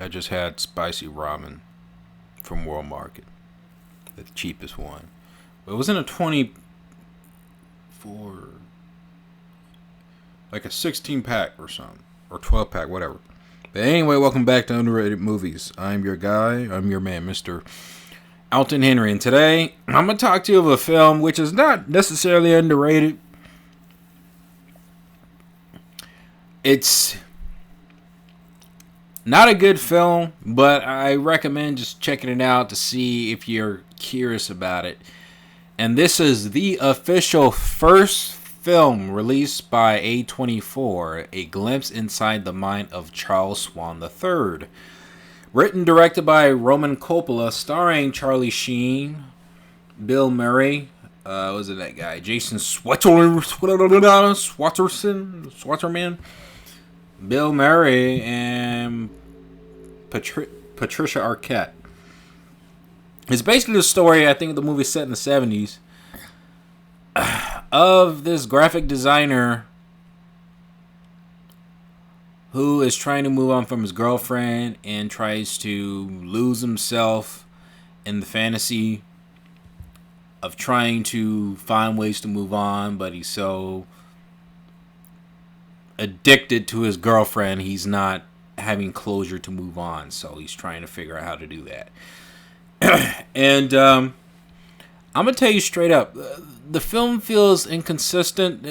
I just had spicy ramen from World Market, the cheapest one. But it was in a 24, like a 16 pack or something, or 12 pack, whatever. But anyway, welcome back to Underrated Movies. I'm your guy. I'm your man, Mr. Alton Henry, and today I'm gonna talk to you of a film which is not necessarily underrated. It's not a good film, but I recommend just checking it out to see if you're curious about it. And this is the official first film released by A24, A Glimpse Inside the Mind of Charles Swan III. Written, directed by Roman Coppola, starring Charlie Sheen, Bill Murray, was it that guy? Jason Schwartzman, Bill Murray, and Patricia Arquette. It's basically the story, I think the movie's set in the 70s, of this graphic designer who is trying to move on from his girlfriend and tries to lose himself in the fantasy of trying to find ways to move on, but he's so addicted to his girlfriend, he's not having closure to move on, so he's trying to figure out how to do that. And I'm gonna tell you straight up, the film feels inconsistent.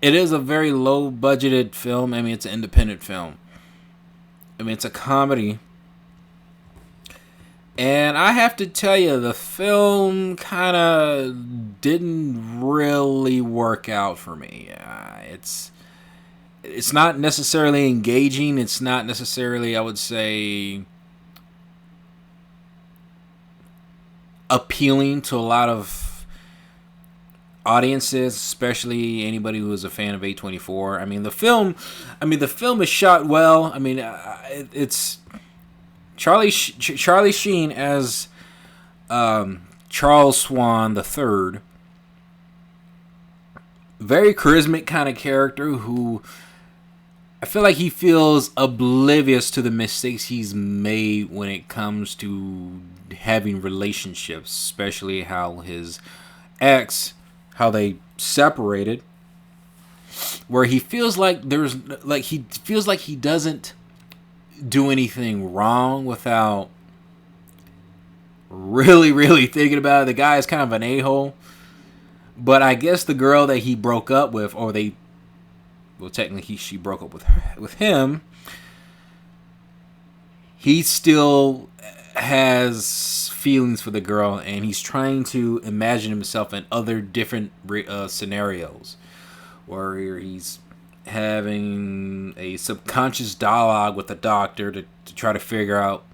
It is a very low budgeted film. I mean, it's an independent film. I mean, it's a comedy. And I have to tell you, the film kind of didn't really work out for me. It's not necessarily engaging. It's not necessarily, I would say, appealing to a lot of audiences, especially anybody who is a fan of A24. I mean, the film is shot well. I mean, it's Charlie Sheen as Charles Swan III. Very charismatic kind of character who I feel like he feels oblivious to the mistakes he's made when it comes to having relationships, especially how his ex, how they separated, where he feels like he doesn't do anything wrong without really thinking about it. The guy is kind of an a-hole, but I guess the girl that he broke up with, technically she broke up with him, he still has feelings for the girl, and he's trying to imagine himself in other different scenarios where he's having a subconscious dialogue with the doctor to try to figure out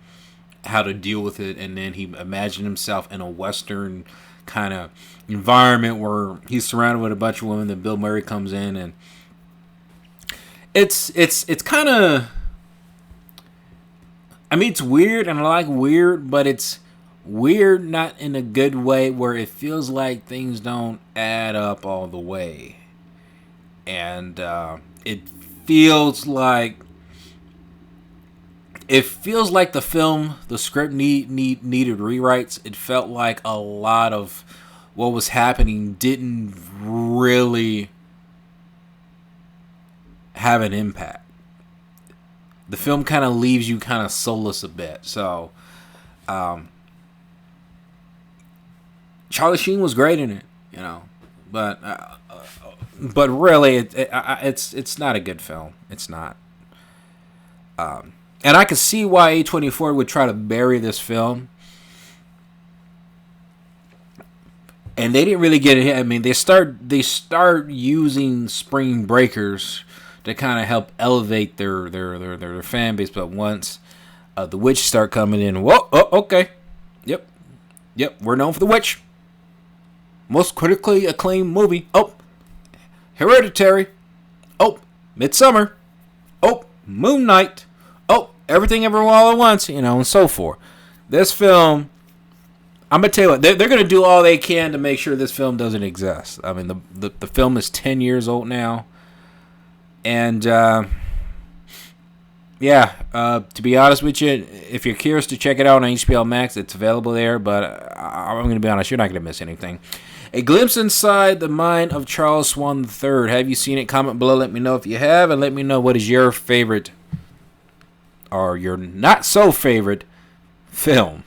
how to deal with it, and then he imagined himself in a Western kind of environment where he's surrounded with a bunch of women. Then Bill Murray comes in, and it's kind of, I mean, it's weird, and I like weird, but it's weird not in a good way, where it feels like things don't add up all the way. And it feels like the script needed rewrites. It felt like a lot of what was happening didn't really have an impact. The film kind of leaves you kind of soulless a bit. So, Charlie Sheen was great in it, but really, it's not a good film. It's not. And I could see why A24 would try to bury this film. And they didn't really get it. I mean, they start using Spring Breakers to kind of help elevate their fan base. But once the Witch start coming in, whoa, oh, okay, yep, we're known for The Witch, most critically acclaimed movie. Oh, Hereditary. Oh, Midsummer. Oh, Moon Knight. Oh, Everything Everywhere All at Once, and so forth. This film, I'm going to tell you what, they're going to do all they can to make sure this film doesn't exist. I mean, the film is 10 years old now. And Yeah, to be honest with you, if you're curious to check it out on HBO Max, it's available there. But I'm going to be honest, you're not going to miss anything. A glimpse inside the mind of Charles Swan III. Have you seen it? Comment below. Let me know if you have, and let me know what is your favorite or your not so favorite film.